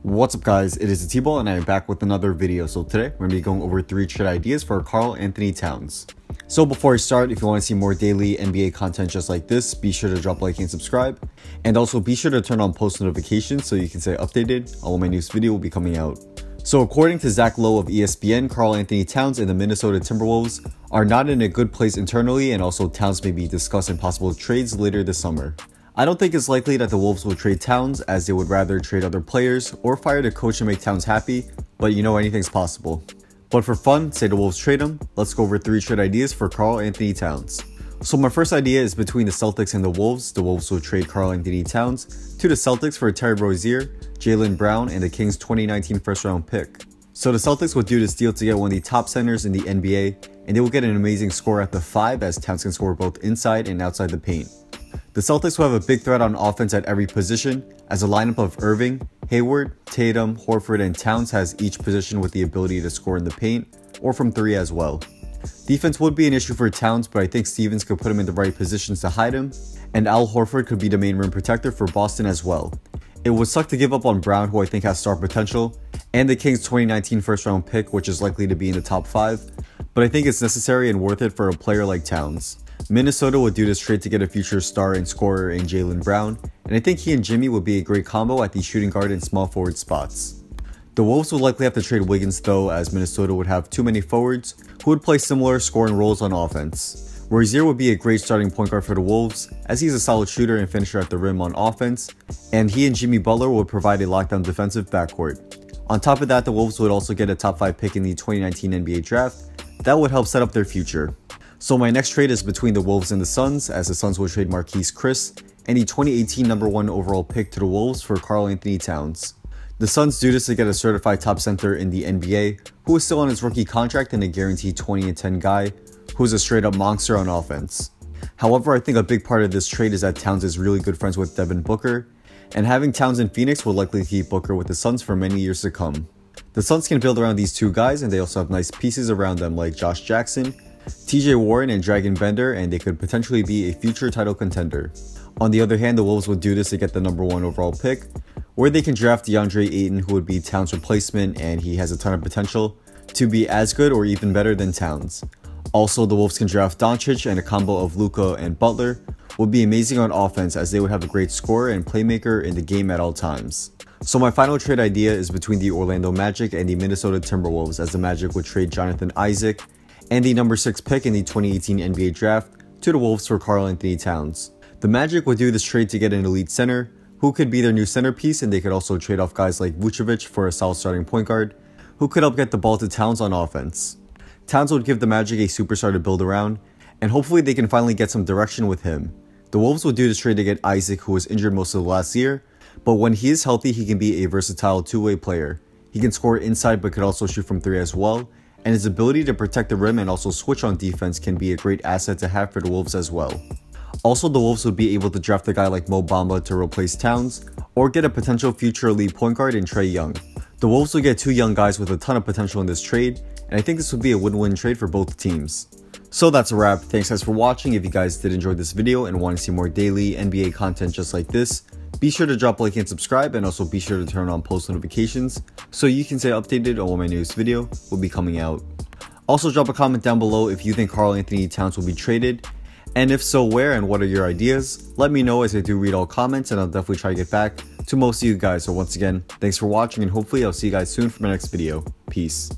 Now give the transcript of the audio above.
What's up guys, it is T-Ball and I am back with another video. So today we're going to be going over 3 trade ideas for Karl-Anthony Towns. So before I start, if you want to see more daily NBA content just like this, be sure to drop a like and subscribe. And also be sure to turn on post notifications so you can stay updated on when my newest video will be coming out. So according to Zach Lowe of ESPN, Karl-Anthony Towns and the Minnesota Timberwolves are not in a good place internally, and also Towns may be discussing possible trades later this summer. I don't think it's likely that the Wolves will trade Towns, as they would rather trade other players or fire the coach to make Towns happy, but you know, anything's possible. But for fun, say the Wolves trade him, let's go over 3 trade ideas for Karl-Anthony Towns. So my first idea is between the Celtics and the Wolves. The Wolves will trade Karl-Anthony Towns to the Celtics for Terry Rozier, Jaylen Brown, and the Kings 2019 first round pick. So the Celtics would do this deal to get one of the top centers in the NBA, and they will get an amazing score at the 5, as Towns can score both inside and outside the paint. The Celtics will have a big threat on offense at every position, as a lineup of Irving, Hayward, Tatum, Horford, and Towns has each position with the ability to score in the paint, or from 3 as well. Defense would be an issue for Towns, but I think Stevens could put him in the right positions to hide him, and Al Horford could be the main rim protector for Boston as well. It would suck to give up on Brown, who I think has star potential, and the Kings 2019 first round pick, which is likely to be in the top 5, but I think it's necessary and worth it for a player like Towns. Minnesota would do this trade to get a future star and scorer in Jaylen Brown, and I think he and Jimmy would be a great combo at the shooting guard and small forward spots. The Wolves would likely have to trade Wiggins though, as Minnesota would have too many forwards who would play similar scoring roles on offense. Rozier would be a great starting point guard for the Wolves, as he's a solid shooter and finisher at the rim on offense, and he and Jimmy Butler would provide a lockdown defensive backcourt. On top of that, the Wolves would also get a top 5 pick in the 2019 NBA draft that would help set up their future. So my next trade is between the Wolves and the Suns, as the Suns will trade Marquise Chris and the 2018 number 1 overall pick to the Wolves for Karl-Anthony Towns. The Suns do this to get a certified top center in the NBA who is still on his rookie contract and a guaranteed 20 and 10 guy who is a straight up monster on offense. However, I think a big part of this trade is that Towns is really good friends with Devin Booker, and having Towns in Phoenix will likely keep Booker with the Suns for many years to come. The Suns can build around these two guys, and they also have nice pieces around them like Josh Jackson, TJ Warren, and Dragon Bender, and they could potentially be a future title contender. On the other hand, the Wolves would do this to get the number 1 overall pick, where they can draft DeAndre Ayton, who would be Towns' replacement, and he has a ton of potential to be as good or even better than Towns. Also, the Wolves can draft Doncic, and a combo of Luka and Butler would be amazing on offense, as they would have a great scorer and playmaker in the game at all times. So my final trade idea is between the Orlando Magic and the Minnesota Timberwolves, as the Magic would trade Jonathan Isaac and the number 6 pick in the 2018 NBA draft to the Wolves for Karl-Anthony Towns. The Magic would do this trade to get an elite center who could be their new centerpiece, and they could also trade off guys like Vucevic for a solid starting point guard who could help get the ball to Towns on offense. Towns would give the Magic a superstar to build around, and hopefully they can finally get some direction with him. The Wolves would do this trade to get Isaac, who was injured most of the last year, but when he is healthy he can be a versatile two-way player. He can score inside but could also shoot from 3 as well, and his ability to protect the rim and also switch on defense can be a great asset to have for the Wolves as well. Also, the Wolves would be able to draft a guy like Mo Bamba to replace Towns, or get a potential future elite point guard in Trae Young. The Wolves would get 2 young guys with a ton of potential in this trade, and I think this would be a win-win trade for both teams. So that's a wrap. Thanks guys for watching. If you guys did enjoy this video and want to see more daily NBA content just like this, be sure to drop a like and subscribe, and also be sure to turn on post notifications so you can stay updated on when my newest video will be coming out. Also, drop a comment down below if you think Karl-Anthony Towns will be traded, and if so, where, and what are your ideas. Let me know, as I do read all comments, and I'll definitely try to get back to most of you guys. So once again, thanks for watching, and hopefully I'll see you guys soon for my next video. Peace.